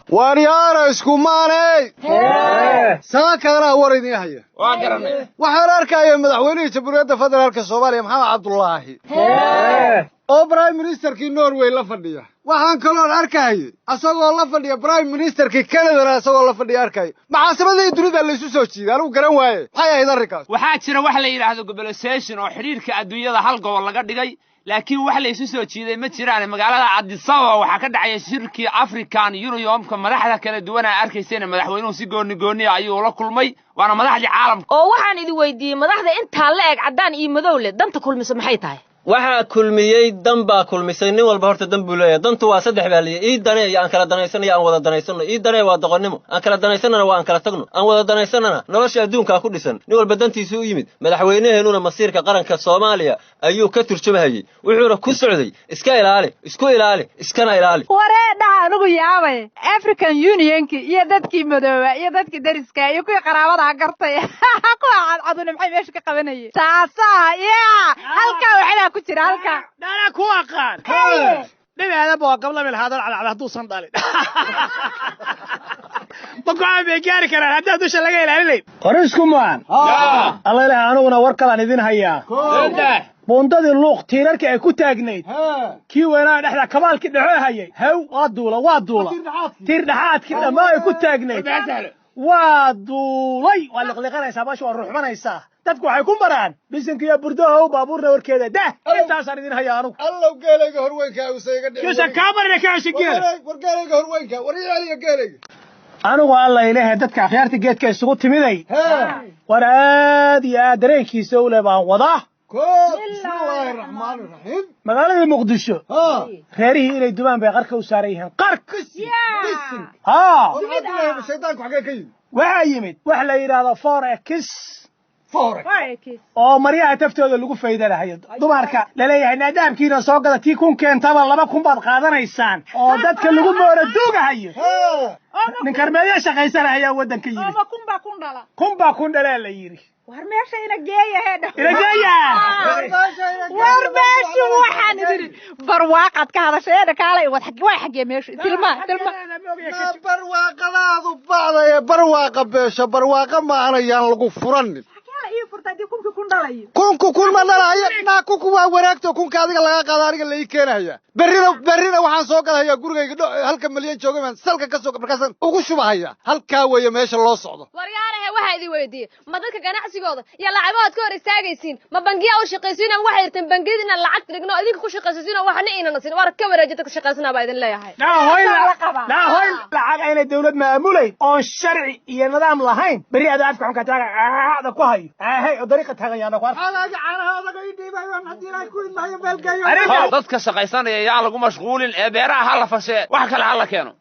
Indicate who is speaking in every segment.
Speaker 1: واريانا اسكوماني ساكنا وردي هيا waxaan arkayaa madaxweynaha jamhuuriyadda federaalka Soomaaliya Maxamed Cabdullaahi oo prime ministerkii Norway la fadhiya waxaan kaloo arkayay asagoo la fadhiya prime ministerkii Canada asagoo la fadhiya arkay maxaasabaday dunida la isu soo jiiday anigu garan waaye maxay ahayd arrinkaas
Speaker 2: waxaa jira wax la yiraahdo globalization oo xiriirka adduunyada hal gobol laga dhigay laakiin wax la isu soo jiiday ma jiraan magaalada Addis Ababa waxa ka dhacay shirkii African Union-ka madaxda kala duwan ay arkaysay madaxweynuhu si gooni ayuu la kulmay waana madaxda caalamka
Speaker 3: oo waxaan idin weydiiyay madaxda inta la eeg cadaan iyo madow leh danta kulmiso maxay tahay
Speaker 4: waxa kulmiyay danba kulmisay nin walba horta dan buu leeyahay dantu waa saddex baaliye ii danay aan kala danaysanayo aan wada danaysano ii danay waa doqonnimo aan kala danaysanana waa aan kala tagno aan wada danaysanana nolosha adduunka ku dhisan nin walba dantiisu u yimid madaxweynaheenuna masiirka qaranka Soomaaliya ayuu ka turjumayay wuxuuna ku socday isku ilaali iskana ilaali
Speaker 5: wareedha anigu yaabay African Union-ki iyo dadkii madooba iyo dadkii dariska iyo kuwii qaraabada gartay ku caduna maxay meesha ka qabanayeen taasa halka waxa ku jira halka
Speaker 6: dala ku aqaan dhibaada boo qabla meel hadal cad haduu san dhalin baqaa be gaar karaan hadaa dusha laga ilaalin qorisku maan Allah ilaahay anuguna war kala idin hayaa bondadii luuq tiirarka ay ku taagneed kii weynaa dhexda kabaalkii dhaxo hayay haw waa duula tiir dhaxaadkii dhamaa ay ku taagneed waa duulay waa liqliqanaysaa baashu waa ruuxmanaysaa dadku waxay ku maraan bisinka iyo burdaha baabuurna warkeeda dah intaas aan idin hayaa anigu
Speaker 1: allow geelayga horweynka uu sayga dhigay
Speaker 6: kisa kaabarna ka shigeel
Speaker 1: war geelayga horweynka war yaaliga geelayga
Speaker 6: anigu Allah ilaahay dadka akhyaarta geedka isugu timiday war aad iyo aad dareenkiisa u leebaan wada
Speaker 1: bismillahir rahmaanir rahiim
Speaker 6: magaalada Muqdisho reerihii inay dubaan bay qarka u saarayeen qarkis
Speaker 1: shaytaanku xagee ka yimid
Speaker 6: waxa yimid wax la yiraahdo forex oo maryaha taftooda lagu faydanayo dumarka la leeyahay naadaamkiina soo gada tii kun keentaba 2,000 baad qaadanaysaan oo dadka lagu moora duugahayo nin karmeeyo shaqaysanaya wadanka yimid kumba kun dhala la yiri
Speaker 5: war meesha ina geeyahay war meesha waxaan idin barwaaqad ka hadashay kaalay way xagee meesha tilma
Speaker 1: barwaaqadaadu bacday barwaaqa beesha barwaaqa ma aanayaan lagu furanin kun ma dhalayo naa kunku waa wareegto kunka adiga laga qaado aniga la ii keenaya berrina waxaan soo galayaa gurigayga halka milyan jooga man salka ka soo markaas ugu shubahaya halka weeye meesha loo socdo
Speaker 3: waryaaraha waxa idin weydiiyay ma dadka ganacsigooda iyo lacagood ka hor istaagaysiin ma bangiga u shaqaysiin waxay irteen bangiyada in lacag tigno idinka ku shaqaysiin waxna inana siin war ka wareejita ka shaqaysana baa idin leeyahay
Speaker 6: la hoy lacag ayna dawlad maamulay oo sharci iyo nidaam lahayn bari aad afka xun ka taaga ku hayo hay dariiqa tagayana war
Speaker 1: hadaga caanaha ii dhiibayo hadii ay ku imayo beelgayo
Speaker 2: dadka shaqaysanaya yaa lagu mashquulin ee beeraha la fashay wax kale hala keeno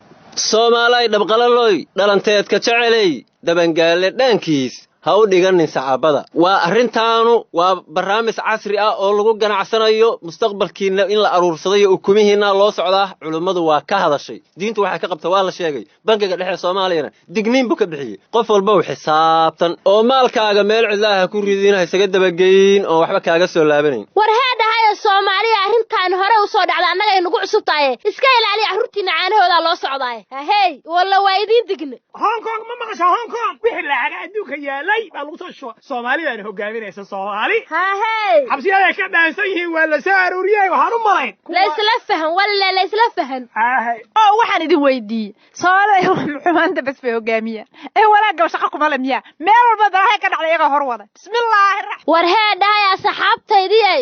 Speaker 4: Soomaalay dhabqalaloy dhalanteedka jecelay dabangaale dhankiis ha u dhiganin saxaabada waa arintaanu waa barnaamij casri ah oo lagu ganacsanayo mustaqbalkiina in la aruursaday ukumihiina loo socdaa culimadu waa ka hadashay diintu waxa ka qabta waa la sheegay bangiga dhexe Soomaaliyeena digniin buu ka bixiyay qof walba uu xisaabtan oo maalkaaga meel cidlaha ku ridina isaga dabageyn oo waxba kaaga soo laabanayn
Speaker 3: war heedahay Soomaaliya arintan hore u soo dhacday annaga ay nagu cusub tahay iska ilaali arurtiina caanahooda loo socdaay hey walla waa idin digna
Speaker 6: Hong Kong ma maqasho Hong Kong wixii lacag adduunka yaalay baa lagu soo Soomaaliya hogaaminaysa Soomaali
Speaker 3: hey
Speaker 6: xabsiyada ka dhaansan yihiin waa la soo aruuriyay waxaan u malayn
Speaker 3: la isla fahan walla la isla fahan
Speaker 6: hey
Speaker 5: oo waxaan idin weydiiyay Soomaaliya xumaanta bas bay hogaamiyaan ee walaaga shaqo kuma lamiya meel walba darahay ka dhacday iyaga hor wada bismillaahir
Speaker 3: war heedahay asxaabtaydii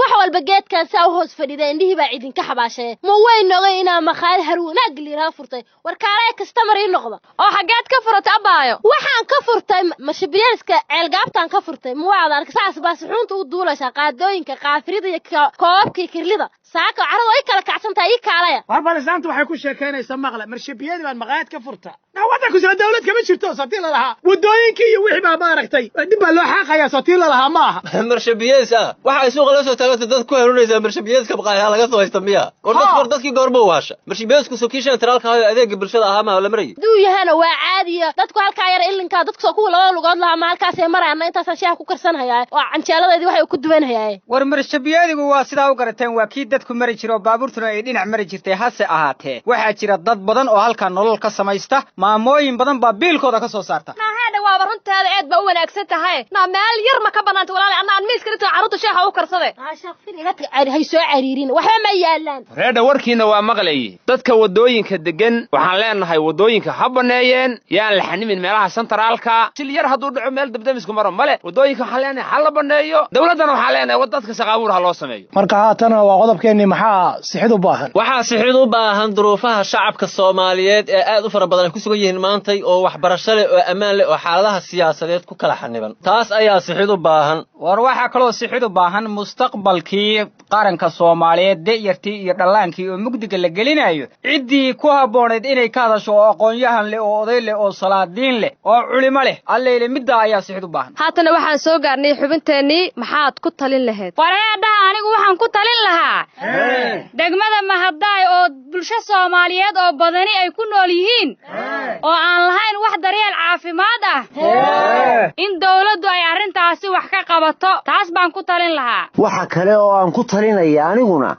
Speaker 7: wax walba geedkan saa u hoos fadhida indhihii baa idinka xabaashee ma weyn ogay inaa maqaayad harwanaag liiraa furtay warkaalay kastamar ii noqda
Speaker 3: oo xageed ka furata abaayo
Speaker 7: waxaan ka furtay mashabiyeelska ceelgaabtaan ka furtay muwaada arkasaas baa suxuunta u duulaysaa qaadooyinka qaafirida iyo koobkii kirlida saaka carado ay kala kacsantaa ii kaalaya
Speaker 6: warbalisaanta waxay ku sheekaynaysaa maqla marshibiyadii baan maqaayad ka furta waddanku soo dawlad kama jirto sotii lalahaa waddooyinkii iyo wixii baa maaragtay dib baa loo xaaqayaa sotii lalahaa ma aha
Speaker 4: marshabiyees waxay suuqa la soo taagtay dad ku hanuunaysaa marshabiyeeska maqaayaha laga soo haysta miya dadkii goorma u hasha marshabiyeesku sokiishan taraalka adeega bulshada ahaa ma la marayay
Speaker 7: duu yahana waa caadiya dadku halkaa yar ilinkaa dadku soo kuwa laba lugood lahaa ma halkaasay marayaan intaasaan shaaha ku karsanhayaa oo canjeeladeedii waxay ku duwanhayaa
Speaker 8: war marshabiyadigu waa sidaa u garateen waa kii dadku mari jiro baabuurtuna ay dhinac mari jirtay hase ahaatee waxaa jira dad badan oo halkaa nolol ka samaysta maamooyin badan baa biilkooda ka soo saarta
Speaker 3: naahada waaba runtaada aad baa u wanaagsan tahay na meel yar ma ka banaanta walaal annaan miiska inta carruurta shaaha u karsade
Speaker 7: hay soo cariirin waxba ma yaalaan
Speaker 2: reedha warkiina waa maqlayay dadka wadooyinka degan waxaan leenahay wadooyinka ha baneeyeen yaan la xanimin meelaha santaraalka sil yar hadduu dhaco meel dabdamisku maro male wadooyinka waxaan leenahay ha la baneeyo dawladdana waxaan leenahay dadka shaqaabuur ha loo sameeyo
Speaker 6: marka haatana waa qodobkeenni maxaa sixid u baahan
Speaker 4: waxaa sixid u baahan duruufaha shacabka Soomaaliyeed ee aad u fara badan ay ku sugan yihiin maantay oo waxbarasho leh oo ammaan leh oo xaaladaha siyaasadeed ku kala xaniban taas ayaa sixid u baahan
Speaker 8: war waxa kaloo sixid u baahan mustaqbalkii qaranka Soomaaliyeed deeyartii iyo dhallaankii oo mugdiga la gelinayo cidii ku habooneed inay ka hadasho oo aqoon-yahan leh oo oday leh oo salaadiin leh oo culimo leh alleele midda ayaa sixid u baahan
Speaker 3: haatana waxaan soo gaarnay xubinteennii maxaad ku talin lahayd
Speaker 5: wareedhaha anigu waxaan ku talin lahaa degmada Mahadaay oo bulsho Soomaaliyeed oo badani ay ku nool yihiin oo aan lahayn wax daryeel caafimaad ah in dawladdu ay arrintaasi wax ka qabato taas baan ku talin lahaa
Speaker 9: waxa kale oo aan ku talinaya aniguna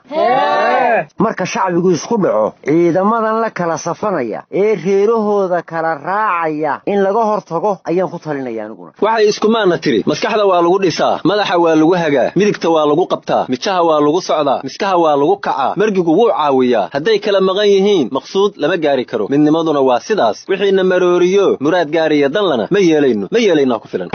Speaker 9: marka shacbigu isku dhaco ciidamadan la kala safanaya ee reerahooda kala raacaya in laga hortago ayaan ku talinaya aniguna
Speaker 4: waxay isku maana tiri maskaxda waa lagu dhisaa madaxa waa lagu hagaa midigta waa lagu qabtaa mijaha waa lagu socdaa miskaha waa lagu kacaa margigu wuu caawiyaa hadday kala maqan yihiin maqsuud lama gaari karo midnimaduna waa sidaas wixiina marooriyo muraad gaariya danlana ma yeelayno ku filan